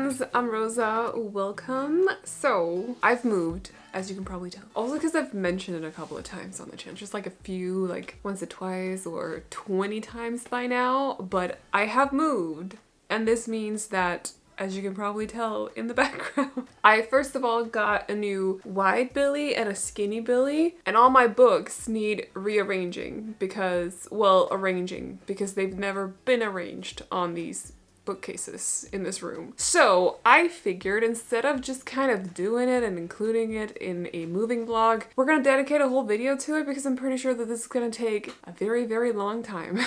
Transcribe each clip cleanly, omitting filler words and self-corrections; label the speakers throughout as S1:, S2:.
S1: friends, I'm Rosa. Welcome. So, I've moved, as you can probably tell. Also because I've mentioned it a couple of times on the channel. Just like a few, like once or twice or 20 times by now. But I have moved. And this means that, as you can probably tell in the background, I first of all got a new wide billy and a skinny billy. And all my books need rearranging because, well, arranging. Because they've never been arranged on these bookcases in this room. So I figured instead of just kind of doing it and including it in a moving vlog, we're gonna dedicate a whole video to it because I'm pretty sure that this is gonna take a very, very long time.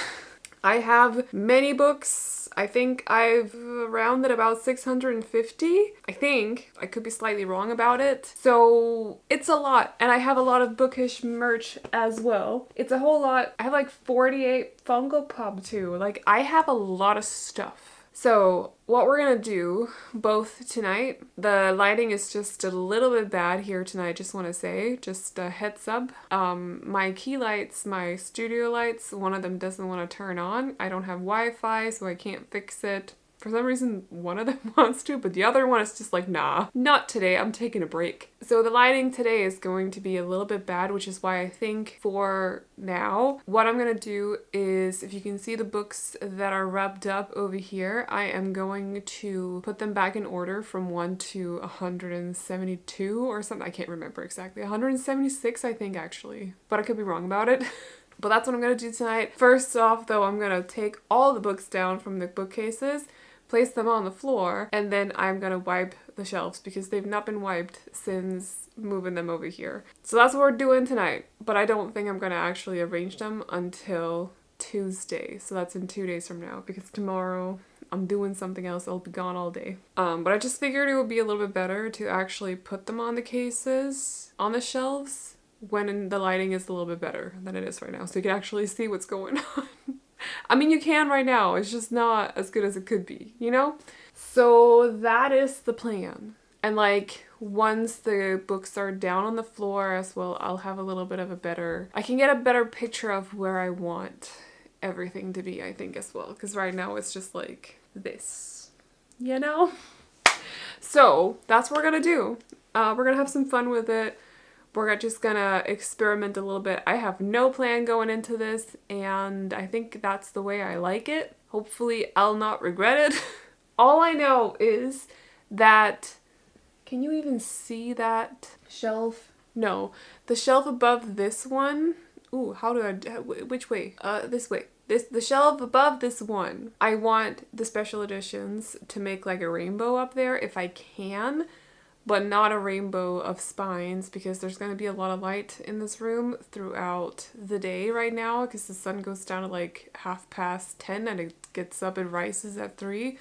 S1: I have many books. I think I've rounded about 650. I think. I could be slightly wrong about it. So it's a lot. And I have a lot of bookish merch as well. It's a whole lot. I have like 48 Funko Pop too. Like I have a lot of stuff. So what we're gonna do both tonight, the lighting is just a little bit bad here tonight, just want to say, just a heads up. My key lights, my studio lights, one of them doesn't want to turn on. I don't have Wi-Fi, so I can't fix it. For some reason, one of them wants to, but the other one is just like, nah, not today, I'm taking a break. So the lighting today is going to be a little bit bad, which is why I think for now, what I'm gonna do is, if you can see the books that are wrapped up over here, I am going to put them back in order from 1 to 172 or something. I can't remember exactly. 176, I think, actually, but I could be wrong about it. But that's what I'm gonna do tonight. First off, though, I'm gonna take all the books down from the bookcases, place them on the floor, and then I'm gonna wipe the shelves because they've not been wiped since moving them over here. So that's what we're doing tonight, but I don't think I'm gonna actually arrange them until Tuesday. So that's in 2 days from now because tomorrow I'm doing something else. I'll be gone all day. But I just figured it would be a little bit better to actually put them on the cases, on the shelves, when the lighting is a little bit better than it is right now. So you can actually see what's going on. I mean, you can right now. It's just not as good as it could be, you know? So that is the plan. And like, once the books are down on the floor as well, I'll have a little bit of a better, I can get a better picture of where I want everything to be, I think, as well. Because right now it's just like this, you know? So that's what we're gonna do. We're gonna have some fun with it. We're just gonna experiment a little bit. I have no plan going into this, and I think that's the way I like it. Hopefully I'll not regret it. All I know is that, can you even see that shelf? No, the shelf above this one. Ooh, how do I, which way? This way. The shelf above this one. I want the special editions to make like a rainbow up there if I can. But not a rainbow of spines because there's going to be a lot of light in this room throughout the day right now because the sun goes down at like 10:30 and it gets up and rises at 3.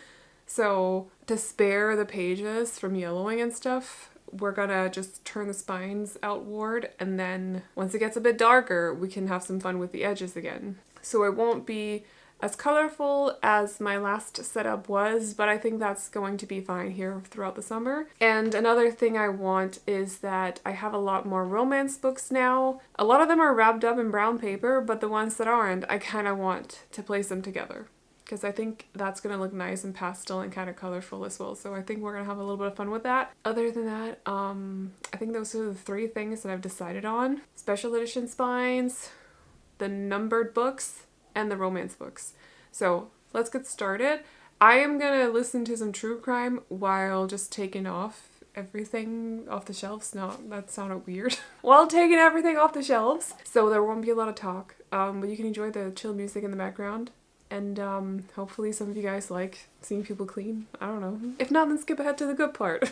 S1: So to spare the pages from yellowing and stuff, we're gonna just turn the spines outward, and then once it gets a bit darker, we can have some fun with the edges again. So it won't be as colorful as my last setup was, but I think that's going to be fine here throughout the summer. And another thing I want is that I have a lot more romance books now. A lot of them are wrapped up in brown paper, but the ones that aren't, I kind of want to place them together because I think that's going to look nice and pastel and kind of colorful as well. So I think we're going to have a little bit of fun with that. Other than that, I think those are the 3 things that I've decided on. Special edition spines, the numbered books, and the romance books. So let's get started. I am gonna listen to some true crime while just taking off everything off the shelves. No, that sounded weird. While taking everything off the shelves. So there won't be a lot of talk, but you can enjoy the chill music in the background. And hopefully some of you guys like seeing people clean. I don't know. If not, then skip ahead to the good part.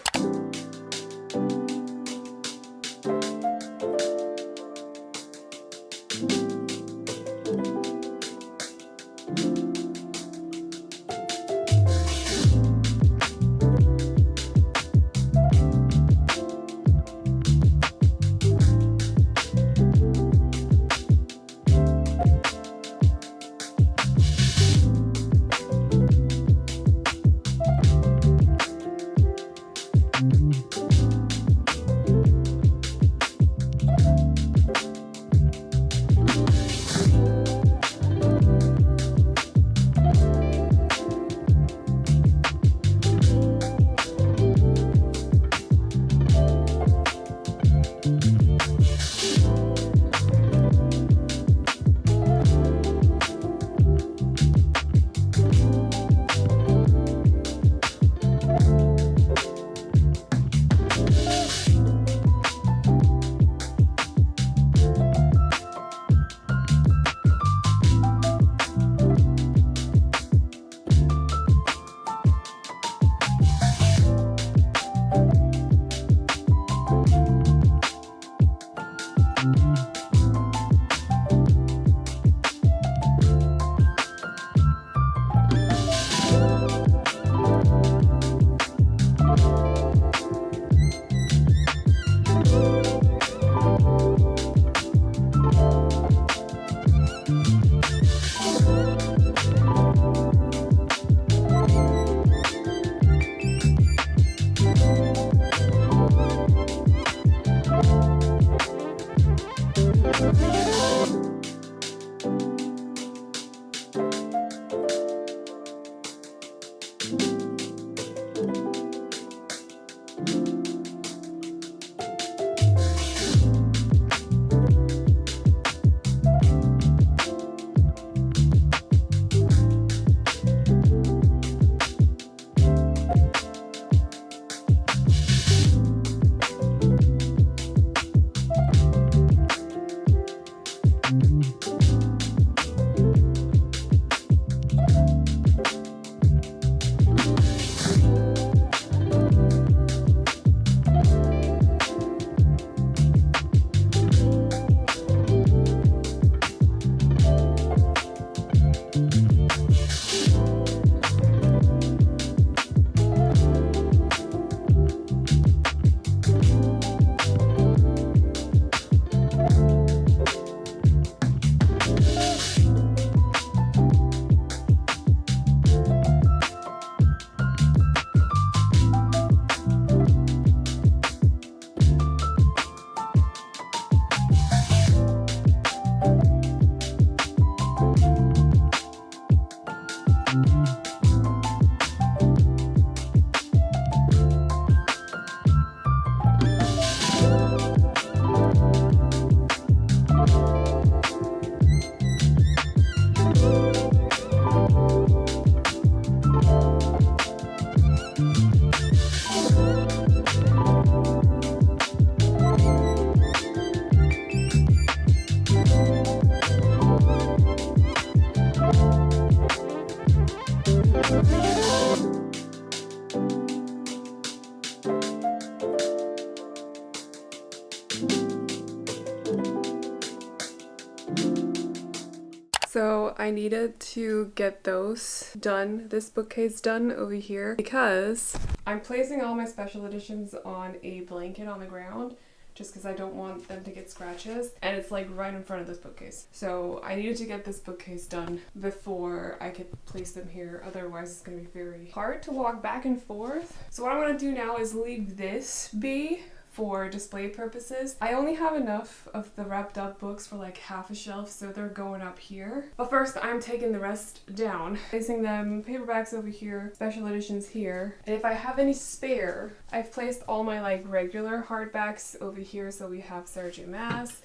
S1: I needed to get those done, this bookcase done over here, because I'm placing all my special editions on a blanket on the ground just because I don't want them to get scratches, and it's like right in front of this bookcase. So I needed to get this bookcase done before I could place them here, otherwise it's gonna be very hard to walk back and forth. So what I'm gonna do now is leave this be for display purposes. I only have enough of the wrapped up books for like half a shelf, so they're going up here. But first I'm taking the rest down, placing them paperbacks over here, special editions here. And if I have any spare, I've placed all my like regular hardbacks over here. So we have Sarah J. Maas,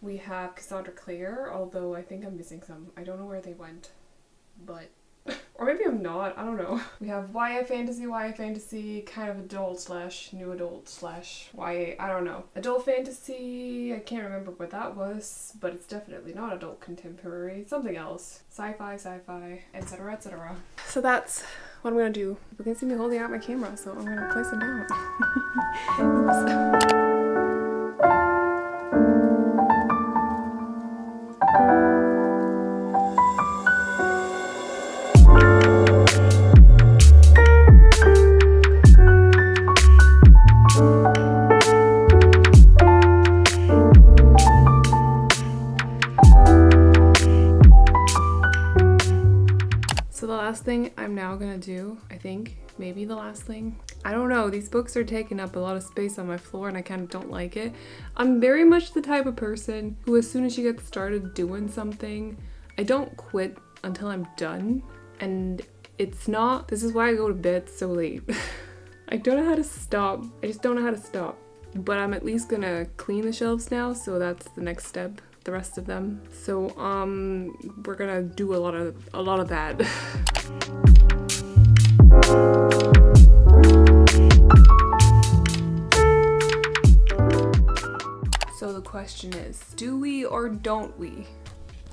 S1: we have Cassandra Clare, although I think I'm missing some. I don't know where they went, but or maybe I'm not, I don't know. We have YA fantasy, kind of adult slash new adult slash YA, I don't know. Adult fantasy, I can't remember what that was, but it's definitely not adult contemporary, it's something else. Sci-fi, etc, etc. So that's what I'm gonna do. You can see me holding out my camera, so I'm gonna place it down. Oops. Thing I'm now gonna do, I think, maybe the last thing. I don't know, these books are taking up a lot of space on my floor and I kind of don't like it. I'm very much the type of person who, as soon as she gets started doing something, I don't quit until I'm done. And it's not, this is why I go to bed so late. I don't know how to stop. I just don't know how to stop. But I'm at least gonna clean the shelves now, so that's the next step. The rest of them. So we're gonna do a lot of that. So the question is, do we or don't we?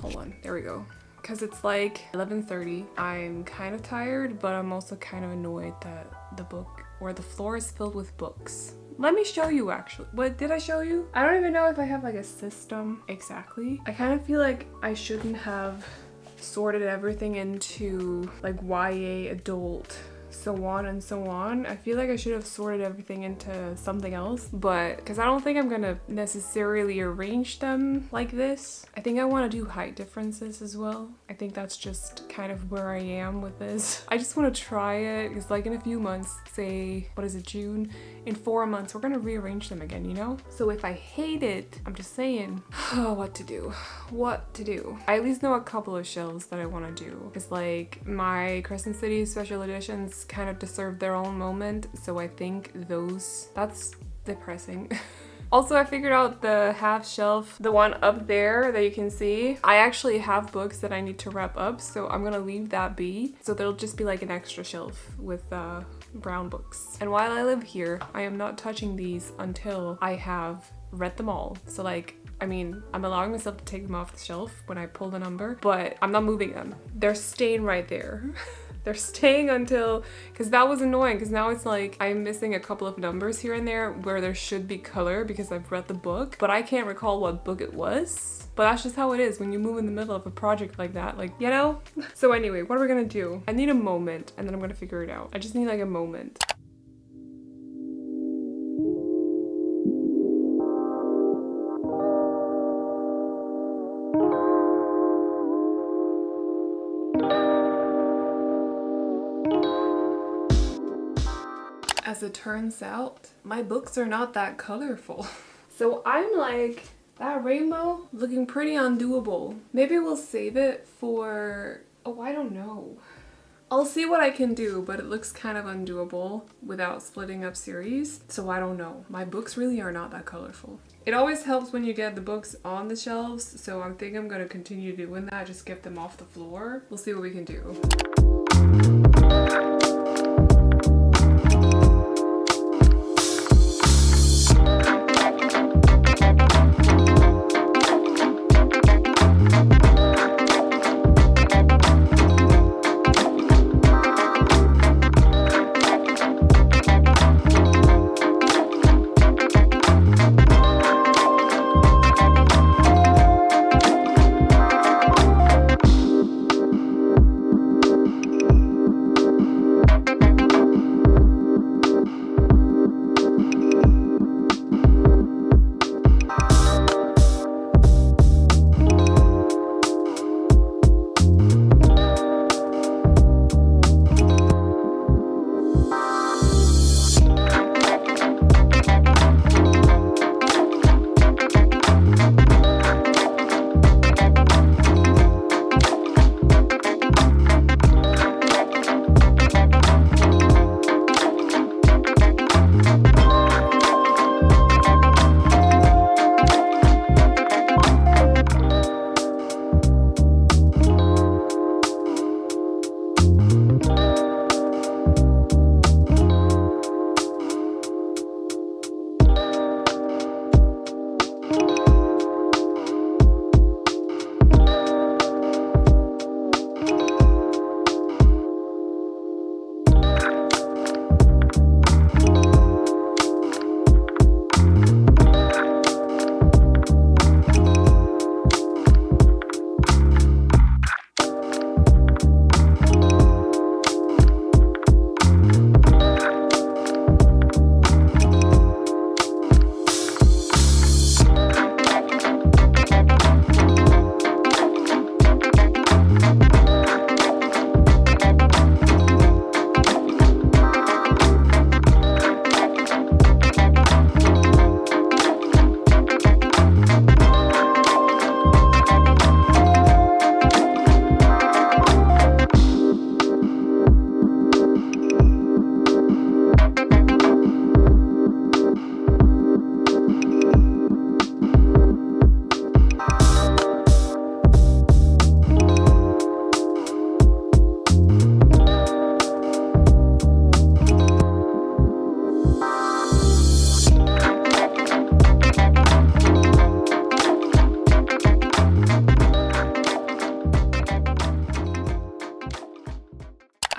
S1: Hold on, there we go. Because it's like 11:30. I'm kind of tired, but I'm also kind of annoyed that the book or the floor is filled with books. Let me show you actually. What did I show you? I don't even know if I have like a system exactly. I kind of feel like I shouldn't have sorted everything into like YA, adult, so on and so on. I feel like I should have sorted everything into something else, but because I don't think I'm gonna necessarily arrange them like this. I think I want to do height differences as well. I think that's just kind of where I am with this. I just want to try it because like in a few months, say, what is it, June? In 4 months, we're gonna rearrange them again, you know? So if I hate it, I'm just saying, oh, what to do. I at least know a couple of shelves that I want to do. It's like my Crescent City special editions kind of deserve their own moment, so I think that's depressing. Also, I figured out the half shelf, the one up there that you can see. I actually have books that I need to wrap up, so I'm gonna leave that be. So there'll just be like an extra shelf with brown books. And while I live here, I am not touching these until I have read them all. So like, I mean, I'm allowing myself to take them off the shelf when I pull the number, but I'm not moving them. They're staying right there. They're staying until, because that was annoying, because now it's like I'm missing a couple of numbers here and there where there should be color because I've read the book, but I can't recall what book it was. But that's just how it is when you move in the middle of a project like that, like, you know? So anyway, what are we gonna do? I need a moment and then I'm gonna figure it out. I just need like a moment. As it turns out, my books are not that colorful. So I'm like, that rainbow looking pretty undoable. Maybe we'll save it for, oh, I don't know. I'll see what I can do, but it looks kind of undoable without splitting up series. So I don't know. My books really are not that colorful. It always helps when you get the books on the shelves. So I think I'm gonna continue doing that. Just get them off the floor. We'll see what we can do.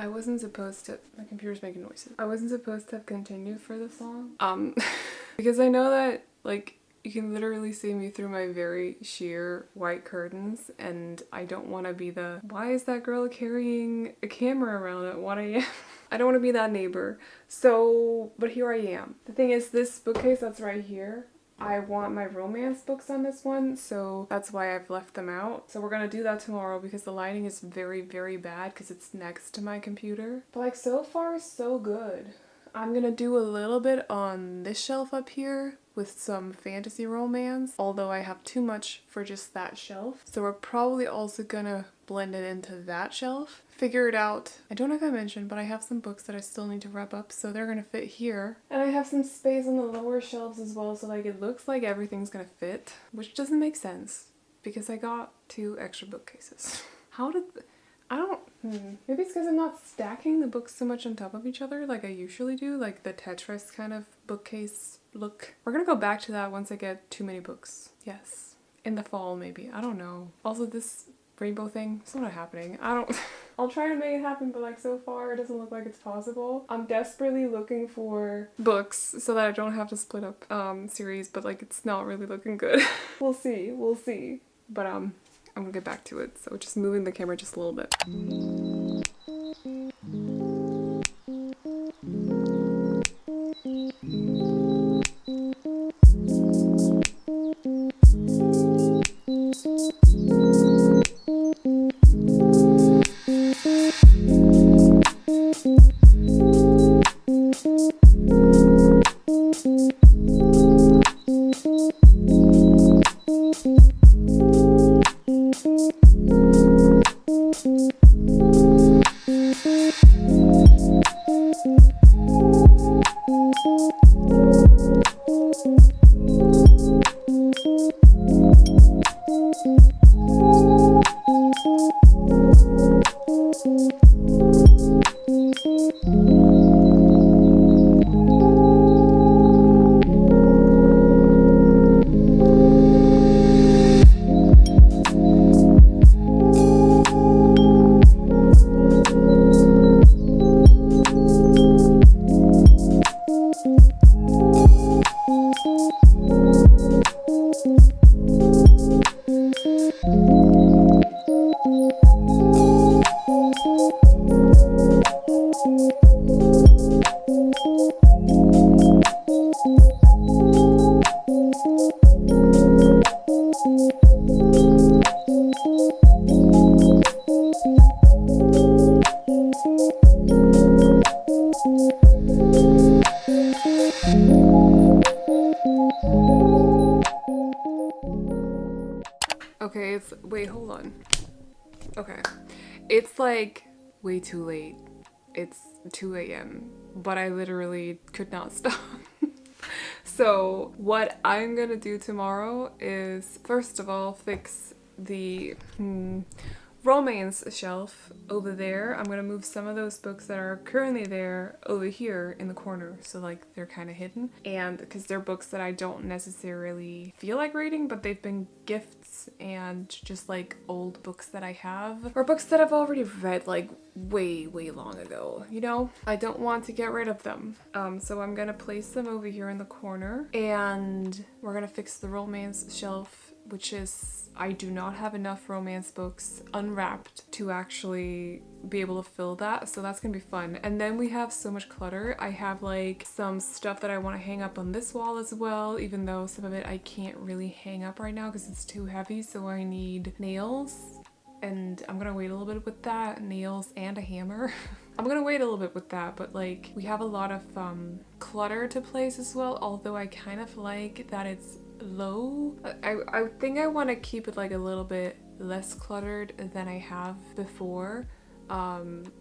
S1: I wasn't supposed to, my computer's making noises. I wasn't supposed to have continued for this long. Because I know that like you can literally see me through my very sheer white curtains, and I don't want to be the, why is that girl carrying a camera around at 1 a.m.? I don't want to be that neighbor. So, but here I am. The thing is, this bookcase that's right here, I want my romance books on this one, so that's why I've left them out. So we're gonna do that tomorrow because the lighting is very, very bad because it's next to my computer. But like so far, so good. I'm gonna do a little bit on this shelf up here with some fantasy romance, although I have too much for just that shelf. So we're probably also gonna blend it into that shelf. Figure it out. I don't know if I mentioned, but I have some books that I still need to wrap up, so they're gonna fit here. And I have some space on the lower shelves as well, so like it looks like everything's gonna fit, which doesn't make sense because I got 2 extra bookcases. How did... Maybe it's because I'm not stacking the books so much on top of each other like I usually do, like the Tetris kind of bookcase look. We're gonna go back to that once I get too many books. Yes. In the fall, maybe. I don't know. Also, this rainbow thing, it's not happening. I'll try to make it happen, but like so far it doesn't look like it's possible. I'm desperately looking for books so that I don't have to split up series, but like it's not really looking good. We'll see. But I'm gonna get back to it, so just moving the camera just a little bit. Okay, wait, hold on. Okay. It's like way too late. It's 2 a.m. but I literally could not stop. So what I'm gonna do tomorrow is, first of all, fix the romance shelf over there. I'm gonna move some of those books that are currently there over here in the corner, so like they're kind of hidden, and because they're books that I don't necessarily feel like reading, but they've been gifts and just like old books that I have, or books that I've already read like way long ago, you know? I don't want to get rid of them. So I'm gonna place them over here in the corner, and we're gonna fix the romance shelf, which is, I do not have enough romance books unwrapped to actually be able to fill that, so that's gonna be fun. And then we have so much clutter. I have like some stuff that I want to hang up on this wall as well, even though some of it I can't really hang up right now because it's too heavy, so I need nails, and I'm gonna wait a little bit with that, nails and a hammer. I'm gonna wait a little bit with that, but like we have a lot of clutter to place as well, although I kind of like that it's low. I think I want to keep it like a little bit less cluttered than I have before,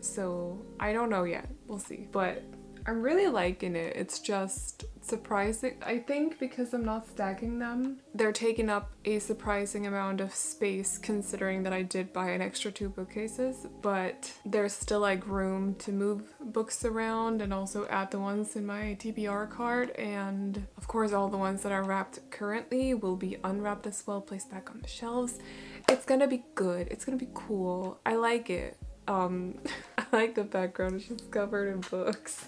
S1: so I don't know yet, we'll see, but I'm really liking it. It's just surprising. I think because I'm not stacking them, they're taking up a surprising amount of space considering that I did buy an extra 2 bookcases, but there's still like room to move books around and also add the ones in my TBR cart, and of course all the ones that are wrapped currently will be unwrapped as well, placed back on the shelves. It's gonna be good. It's gonna be cool. I like it. I like the background, it's just covered in books.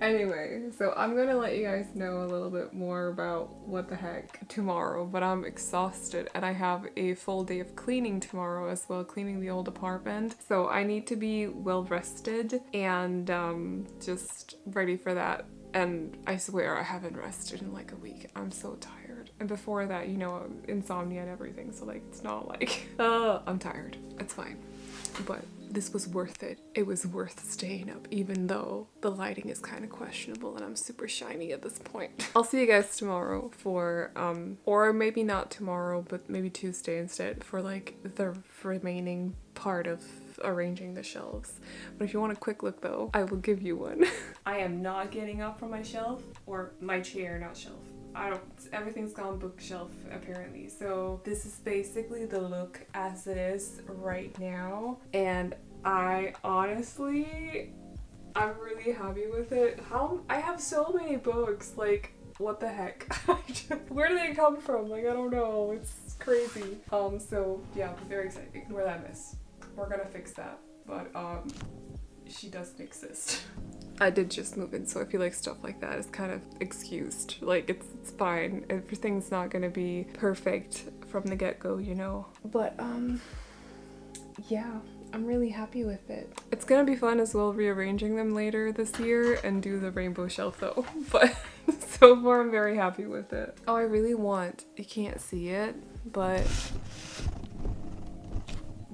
S1: Anyway, so I'm gonna let you guys know a little bit more about what the heck tomorrow, but I'm exhausted and I have a full day of cleaning tomorrow as well, cleaning the old apartment. So I need to be well rested and just ready for that. And I swear I haven't rested in like a week. I'm so tired. And before that, you know, insomnia and everything. So like, it's not like, I'm tired. It's fine. But this was worth it. It was worth staying up, even though the lighting is kind of questionable and I'm super shiny at this point. I'll see you guys tomorrow for, or maybe not tomorrow, but maybe Tuesday instead for like the remaining part of arranging the shelves. But if you want a quick look though, I will give you one. I am not getting up from my shelf, or my chair, not shelf. Everything's gone bookshelf apparently. So this is basically the look as it is right now. And I'm really happy with it. I have so many books, like, what the heck? Where do they come from? Like, I don't know. It's crazy. So yeah, I'm very excited. Ignore that mess. We're gonna fix that. But she doesn't exist. I did just move in, so I feel like stuff like that is kind of excused. Like, it's fine. Everything's not gonna be perfect from the get-go, you know? But, yeah, I'm really happy with it. It's gonna be fun as well rearranging them later this year and do the rainbow shelf though. But so far, I'm very happy with it. Oh, I really want, you can't see it, but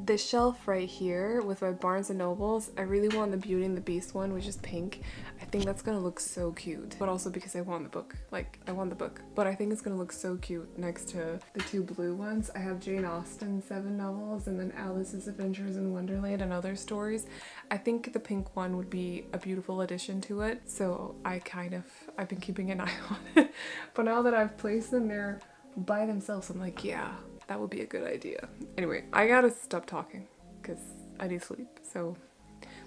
S1: this shelf right here with my Barnes & Nobles, I really want the Beauty and the Beast one, which is pink. I think that's gonna look so cute. But also because I want the book. Like, I want the book. But I think it's gonna look so cute next to the two blue ones. I have Jane Austen's 7 novels and then Alice's Adventures in Wonderland and other stories. I think the pink one would be a beautiful addition to it. So I've been keeping an eye on it. But now that I've placed them there by themselves, I'm like, yeah, that would be a good idea. Anyway, I gotta stop talking because I need sleep. So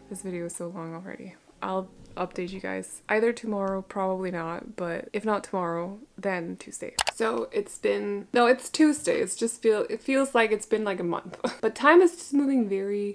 S1: this video is so long already. I'll update you guys either tomorrow, probably not, but if not tomorrow, then Tuesday. So it's Tuesday. It feels like it's been like a month. But time is just moving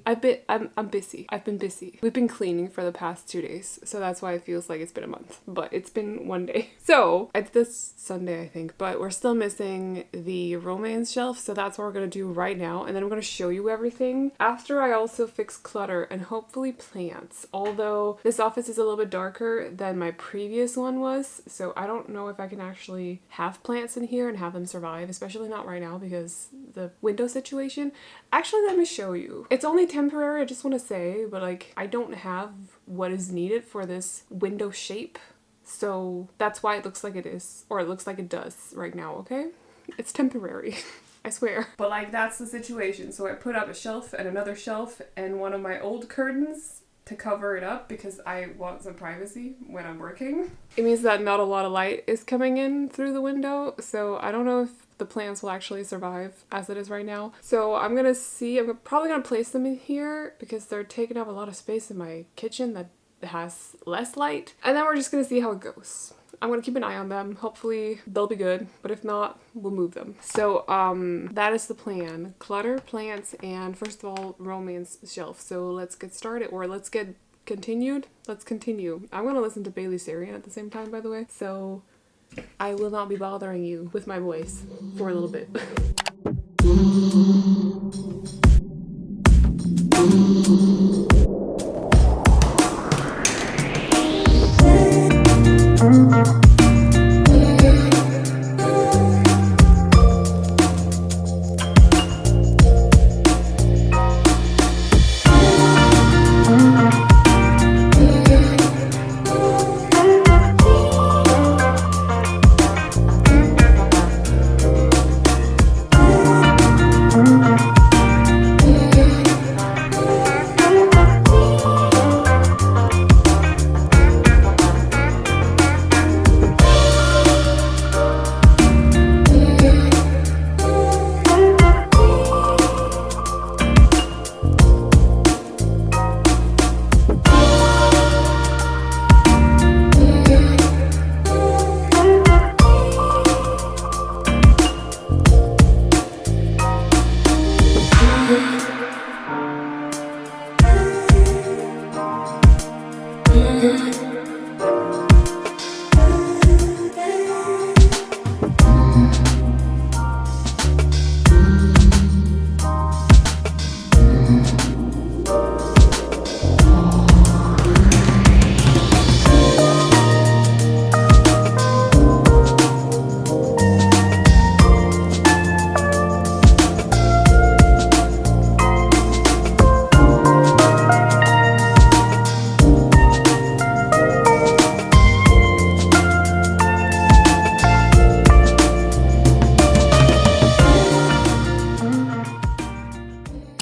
S1: I'm busy. I've been busy. We've been cleaning for the past 2 days, so that's why it feels like it's been a month, but it's been 1 day. So it's this Sunday, I think, but we're still missing the romance shelf, so that's what we're gonna do right now, and then I'm gonna show you everything. After I also fix clutter and hopefully plants, although this office is a little bit darker than my previous one was, so I don't know if I can actually have plants in here and have them survive, especially not right now because the window situation. Actually, let me show you. It's only temporary, I just want to say, but like, I don't have what is needed for this window shape, so that's why it looks like it is, or it looks like it does right now, okay? It's temporary. I swear. But like, that's the situation. So I put up a shelf and another shelf and one of my old curtains to cover it up because I want some privacy when I'm working. It means that not a lot of light is coming in through the window, so I don't know if the plants will actually survive as it is right now. So I'm gonna see, I'm probably gonna place them in here because they're taking up a lot of space in my kitchen that has less light. And then we're just gonna see how it goes. I'm gonna keep an eye on them. Hopefully they'll be good, but if not, we'll move them. So that is the plan. Clutter, plants, and first of all, romance shelf. So let's get started, or let's get continued. Let's continue. I'm gonna listen to Bailey Sarian at the same time, by the way. So I will not be bothering you with my voice for a little bit.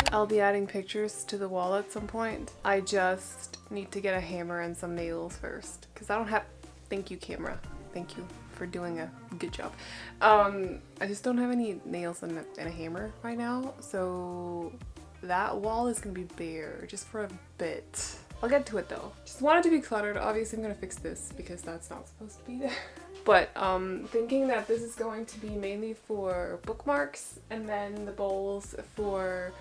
S1: I'll be adding pictures to the wall at some point. I just need to get a hammer and some nails first because I don't have... Thank you, camera. Thank you for doing a good job. I just don't have any nails and a hammer right now, so that wall is gonna be bare just for a bit. I'll get to it though. Just want it to be cluttered. Obviously I'm gonna fix this because that's not supposed to be there. But thinking that this is going to be mainly for bookmarks and then the bowls for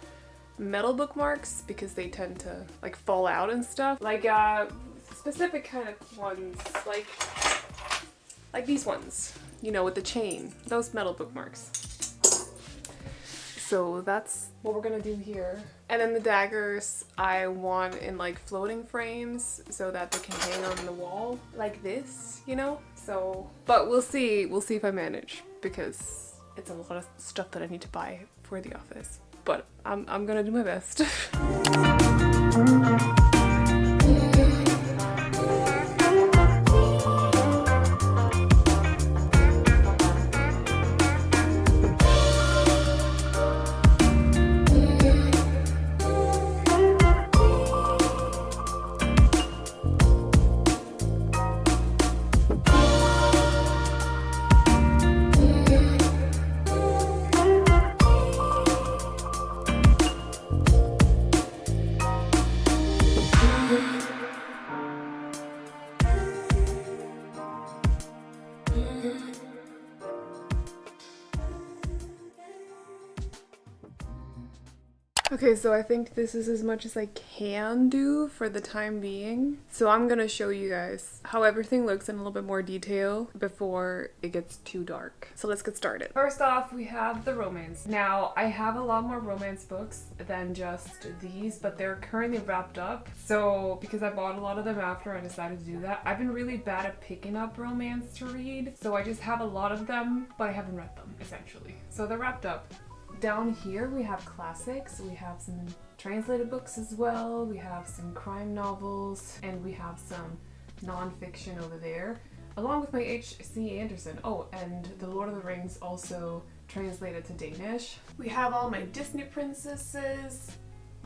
S1: metal bookmarks because they tend to like fall out and stuff. Like specific kind of ones, like these ones, you know, with the chain, those metal bookmarks. So that's what we're gonna do here. And then the daggers I want in like floating frames so that they can hang on the wall like this, you know? So, but we'll see if I manage because it's a lot of stuff that I need to buy for the office. But I'm gonna do my best. Okay, so I think this is as much as I can do for the time being. So I'm gonna show you guys how everything looks in a little bit more detail before it gets too dark. So let's get started. First off, we have the romance. Now, I have a lot more romance books than just these, but they're currently wrapped up. So because I bought a lot of them after I decided to do that, I've been really bad at picking up romance to read. So I just have a lot of them, but I haven't read them, essentially. So they're wrapped up. Down here we have classics, we have some translated books as well, we have some crime novels, and we have some non-fiction over there, along with my H.C. Andersen. Oh, and The Lord of the Rings also translated to Danish. We have all my Disney princesses,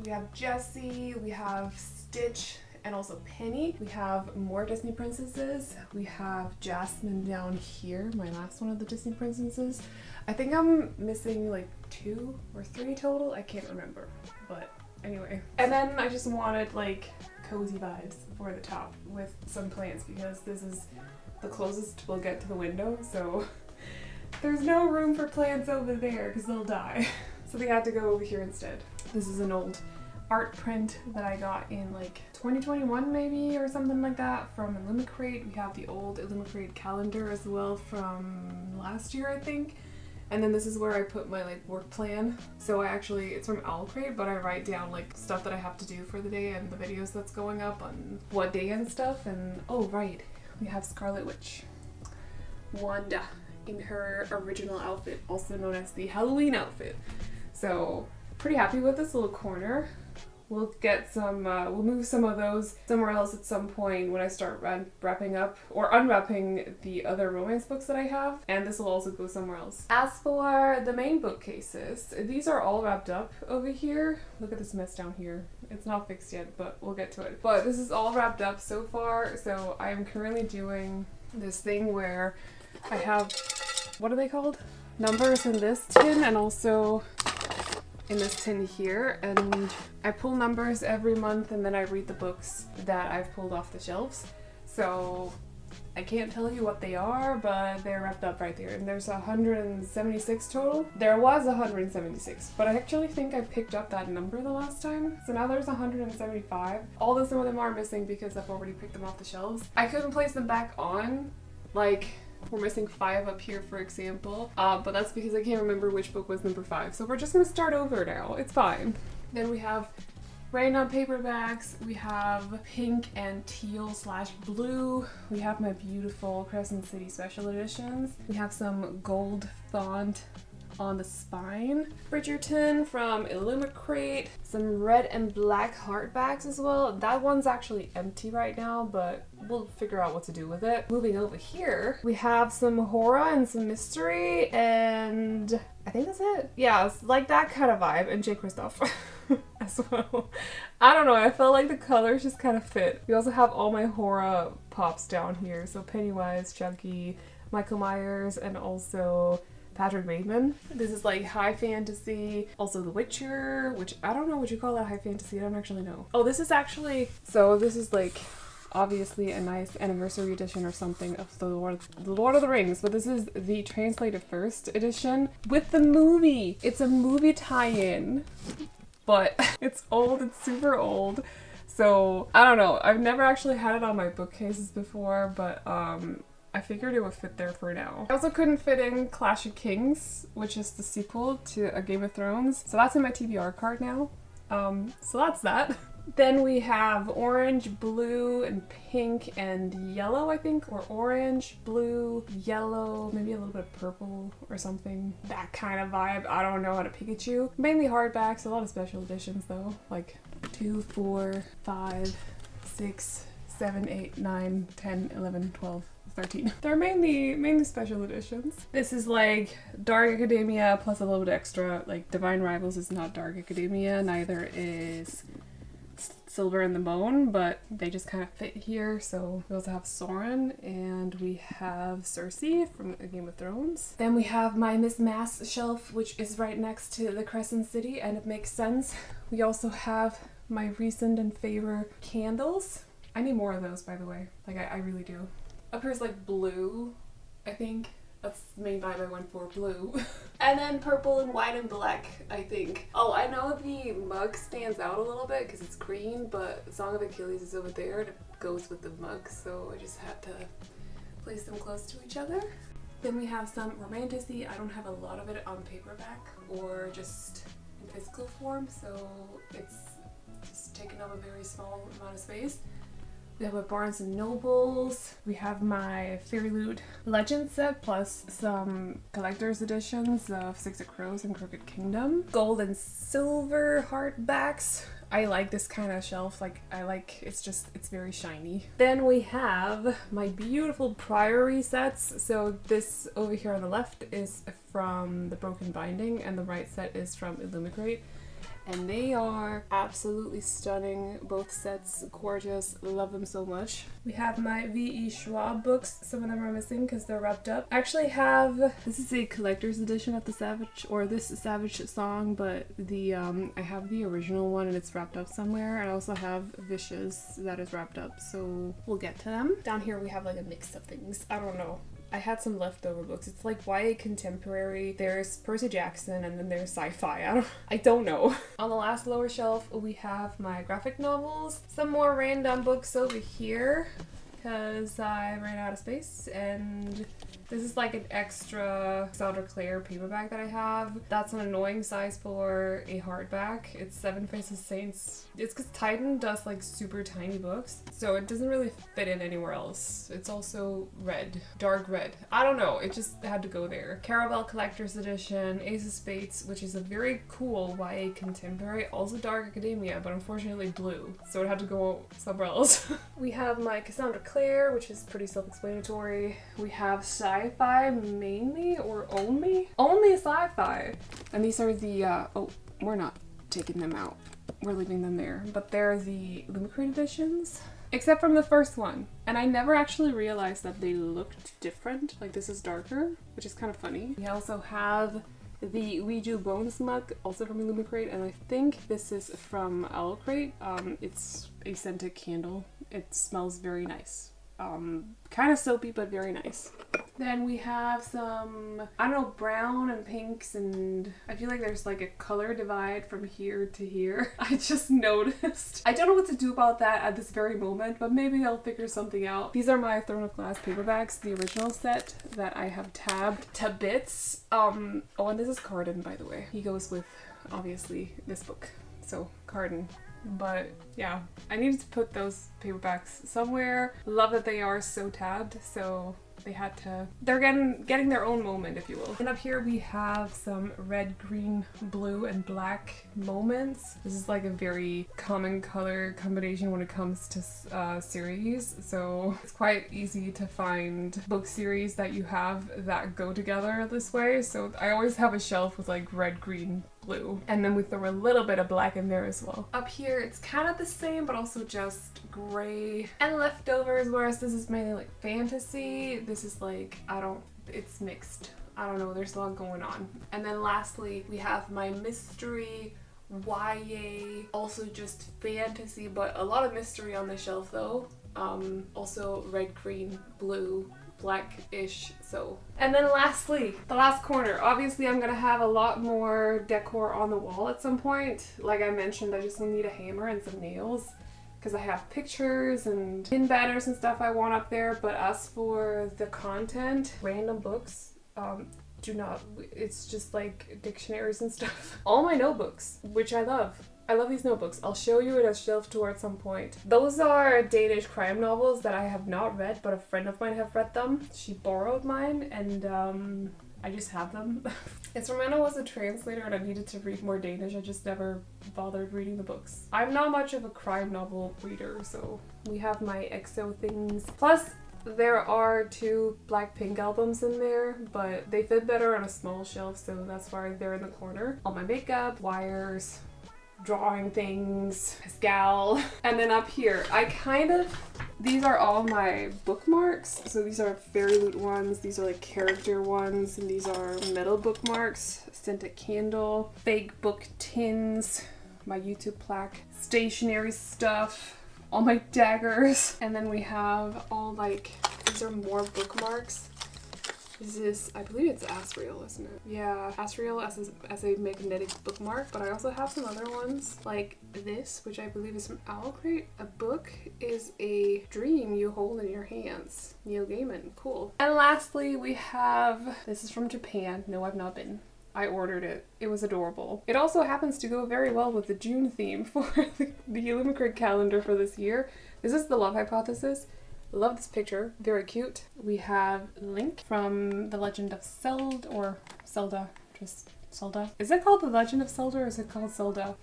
S1: we have Jessie, we have Stitch, and also Penny. We have more Disney princesses. We have Jasmine down here, my last one of the Disney princesses. I think I'm missing like 2 or 3 total, I can't remember, but anyway. And then I just wanted like cozy vibes for the top with some plants because this is the closest we'll get to the window, so there's no room for plants over there because they'll die. So they had to go over here instead. This is an old art print that I got in like 2021 maybe or something like that from Illumicrate. We have the old Illumicrate calendar as well from last year, I think. And then this is where I put my like work plan. So it's from Owlcrate, but I write down like stuff that I have to do for the day and the videos that's going up on what day and stuff. And oh right, we have Scarlet Witch, Wanda, in her original outfit, also known as the Halloween outfit. So pretty happy with this little corner. We'll get some, we'll move some of those somewhere else at some point when I start wrapping up or unwrapping the other romance books that I have. And this will also go somewhere else. As for the main bookcases, these are all wrapped up over here. Look at this mess down here. It's not fixed yet, but we'll get to it. But this is all wrapped up so far. So I am currently doing this thing where I have, what are they called? Numbers in this tin and also in this tin here, and I pull numbers every month and then I read the books that I've pulled off the shelves. So I can't tell you what they are, but they're wrapped up right there. And there's 176 total. There was 176, but I actually think I picked up that number the last time. So now there's 175. Although some of them are missing because I've already picked them off the shelves. I couldn't place them back on. Like, we're missing 5 up here, for example. But that's because I can't remember which book was number 5. So we're just gonna start over now. It's fine. Then we have Rain on paperbacks, we have pink and teal / blue. We have my beautiful Crescent City special editions. We have some gold font on the spine. Bridgerton from Illumicrate. Some red and black hardbacks as well. That one's actually empty right now, but we'll figure out what to do with it. Moving over here, we have some horror and some mystery, and I think that's it. Yeah, it's like that kind of vibe, and J. Christoph as well. I don't know, I felt like the colors just kind of fit. We also have all my horror pops down here. So Pennywise, Chucky, Michael Myers, and also Patrick Bateman. This is like high fantasy. Also The Witcher, which I don't know what you call that high fantasy. I don't actually know. Oh, this is actually, so this is like obviously a nice anniversary edition or something of the Lord of the Rings, but this is the translated first edition with the movie. It's a movie tie-in, but it's old, it's super old. So I don't know. I've never actually had it on my bookcases before, but I figured it would fit there for now. I also couldn't fit in Clash of Kings, which is the sequel to A Game of Thrones. So that's in my TBR card now. So that's that. Then we have orange, blue, and pink, and yellow, I think, or orange, blue, yellow, maybe a little bit of purple or something. That kind of vibe. I don't know how to Pikachu. Mainly hardbacks, a lot of special editions though, like 2, 4, 5, 6, 7, 8, 9, 10, 11, 12. 13. They're mainly special editions. This is like Dark Academia plus a little bit extra. Like Divine Rivals is not Dark Academia, neither is Silver and the Bone, but they just kind of fit here. So we also have Soren, and we have Cersei from A Game of Thrones. Then we have my Miss Mass shelf, which is right next to the Crescent City, and it makes sense. We also have my recent and favorite candles. I need more of those, by the way. Like I really do. Up here is like blue, I think. That's the main vibe I went for, blue. And then purple and white and black, I think. Oh, I know the mug stands out a little bit because it's green, but Song of Achilles is over there and it goes with the mug, so I just had to place them close to each other. Then we have some Romantasy. I don't have a lot of it on paperback or just in physical form, so it's just taking up a very small amount of space. We have my Barnes & Nobles. We have my Fairy Loot Legend set plus some collector's editions of Six of Crows and Crooked Kingdom. Gold and silver hardbacks. I like this kind of shelf. Like, it's very shiny. Then we have my beautiful Priory sets. So this over here on the left is from the Broken Binding and the right set is from Illumicrate. And they are absolutely stunning. Both sets gorgeous. Love them so much. We have my V.E. Schwab books. Some of them are missing because they're wrapped up. I actually have, this is a collector's edition of the Savage, or this Savage song, but the I have the original one and it's wrapped up somewhere. I also have Vicious that is wrapped up, so we'll get to them. Down here we have like a mix of things. I don't know. I had some leftover books. It's like YA contemporary. There's Percy Jackson and then there's sci-fi. I don't know. On the last lower shelf, we have my graphic novels. Some more random books over here because I ran out of space, and this is like an extra Cassandra Clare paperback that I have. That's an annoying size for a hardback. It's Seven Faces Saints. It's because Titan does like super tiny books, so it doesn't really fit in anywhere else. It's also red, dark red. I don't know, it just had to go there. Caravel Collector's Edition, Ace of Spades, which is a very cool YA contemporary, also Dark Academia, but unfortunately blue, so it had to go somewhere else. We have my Cassandra Clare, which is pretty self-explanatory. We have sci-fi mainly or only sci-fi, and these are the oh, we're not taking them out, we're leaving them there, but they're the Illumicrate editions, except from the first one, and I never actually realized that they looked different. Like, this is darker, which is kind of funny. We also have the Ouija Bones mug, also from Illumicrate, and I think this is from Owlcrate. It's a scented candle. It smells very nice. Kind of soapy, but very nice. Then we have some, I don't know, brown and pinks, and I feel like there's like a color divide from here to here. I just noticed. I don't know what to do about that at this very moment, but maybe I'll figure something out. These are my Throne of Glass paperbacks, the original set that I have tabbed to bits. Oh, and this is Carden, by the way. He goes with, obviously, this book. So, Carden. But yeah, I needed to put those paperbacks somewhere. Love that they are so tabbed, so they're getting their own moment, if you will. And up here we have some red, green, blue, and black moments. This is like a very common color combination when it comes to series, so it's quite easy to find book series that you have that go together this way. So I always have a shelf with like red, green, blue, and then we throw a little bit of black in there as well. Up here it's kind of the same, but also just gray and leftovers, whereas this is mainly like fantasy. This is like, it's mixed. I don't know, there's a lot going on. And then lastly, we have my mystery, YA, also just fantasy, but a lot of mystery on the shelf though. Also red, green, blue, black-ish, so. And then lastly, the last corner. Obviously I'm gonna have a lot more decor on the wall at some point. Like I mentioned, I just need a hammer and some nails because I have pictures and pin banners and stuff I want up there. But as for the content, random books, it's just like dictionaries and stuff. All my notebooks, which I love. I love these notebooks. I'll show you in a shelf tour at some point. Those are Danish crime novels that I have not read, but a friend of mine have read them. She borrowed mine, and I just have them. It's from when I was a translator and I needed to read more Danish. I just never bothered reading the books. I'm not much of a crime novel reader, so we have my EXO things. Plus, there are 2 Blackpink albums in there, but they fit better on a small shelf, so that's why they're in the corner. All my makeup, wires, drawing things, Pascal. And then up here, these are all my bookmarks. So these are Fairy Loot ones, these are like character ones, and these are metal bookmarks, scented candle, fake book tins, my YouTube plaque, stationery stuff, all my daggers. And then we have all like, these are more bookmarks. This is, I believe it's Asriel, isn't it? Yeah, Asriel as a magnetic bookmark, but I also have some other ones, like this, which I believe is from Owlcrate. A book is a dream you hold in your hands. Neil Gaiman, cool. And lastly, we have, this is from Japan. No, I've not been. I ordered it. It was adorable. It also happens to go very well with the June theme for the Illumicrid calendar for this year. This is the Love Hypothesis. Love this picture, very cute. We have Link from The Legend of Zelda, or Zelda, just Zelda. Is it called The Legend of Zelda or is it called Zelda?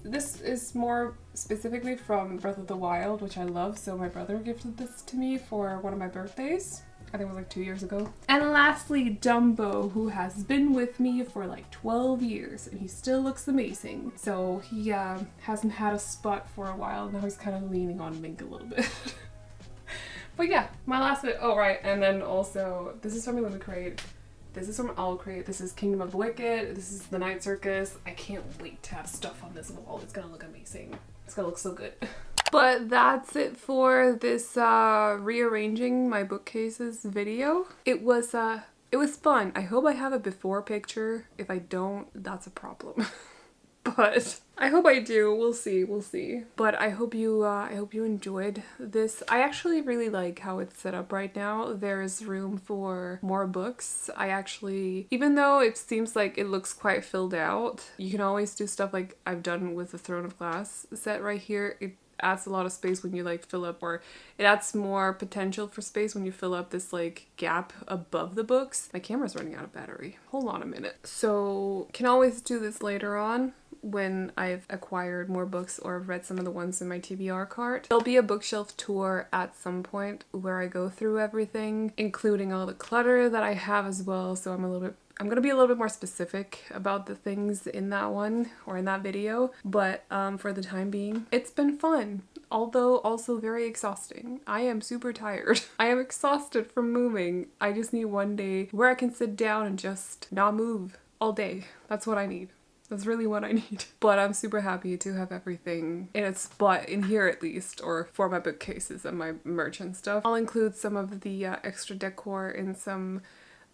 S1: This is more specifically from Breath of the Wild, which I love, so my brother gifted this to me for one of my birthdays. I think it was like 2 years ago. And lastly, Dumbo, who has been with me for like 12 years and he still looks amazing. So he hasn't had a spot for a while, now he's kind of leaning on Mink a little bit. But yeah, my last bit. Oh, right. And then also, this is from Illumicrate. This is from Owlcrate. This is Kingdom of Wicked. This is The Night Circus. I can't wait to have stuff on this wall. It's gonna look amazing. It's gonna look so good. But that's it for this rearranging my bookcases video. It was fun. I hope I have a before picture. If I don't, that's a problem. But I hope I do. We'll see. But I hope you enjoyed this. I actually really like how it's set up right now. There's room for more books. Even though it seems like it looks quite filled out, you can always do stuff like I've done with the Throne of Glass set right here. It adds a lot of space when you like fill up, or it adds more potential for space when you fill up this like gap above the books. My camera's running out of battery. Hold on a minute. So can always do this later on when I've acquired more books or have read some of the ones in my TBR cart. There'll be a bookshelf tour at some point where I go through everything, including all the clutter that I have as well. So I'm gonna be a little bit more specific about the things in that one or in that video, but for the time being, it's been fun, although also very exhausting. I am super tired. I am exhausted from moving. I just need one day where I can sit down and just not move all day. That's what I need. That's really what I need. But I'm super happy to have everything in its spot in here at least, or for my bookcases and my merch and stuff. I'll include some of the extra decor in some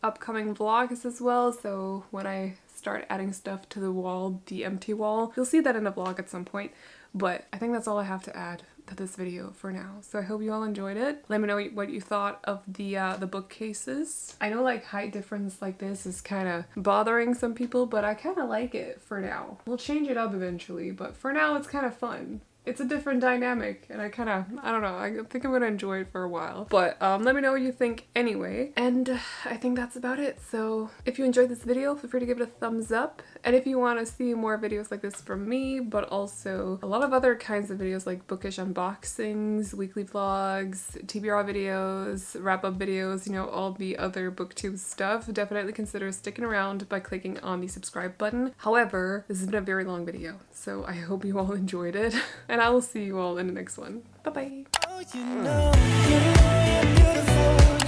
S1: upcoming vlogs as well, so when I start adding stuff to the wall, the empty wall, you'll see that in a vlog at some point. But I think that's all I have to add to this video for now. So I hope you all enjoyed it. Let me know what you thought of the bookcases. I know like height difference like this is kind of bothering some people, but I kind of like it for now. We'll change it up eventually, but for now it's kind of fun. It's a different dynamic and I don't know, I think I'm gonna enjoy it for a while. But let me know what you think anyway. And I think that's about it. So if you enjoyed this video, feel free to give it a thumbs up. And if you want to see more videos like this from me, but also a lot of other kinds of videos like bookish unboxings, weekly vlogs, TBR videos, wrap-up videos, you know, all the other booktube stuff, definitely consider sticking around by clicking on the subscribe button. However, this has been a very long video, so I hope you all enjoyed it. And I will see you all in the next one. Bye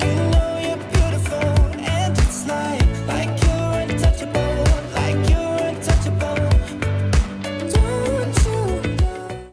S1: bye.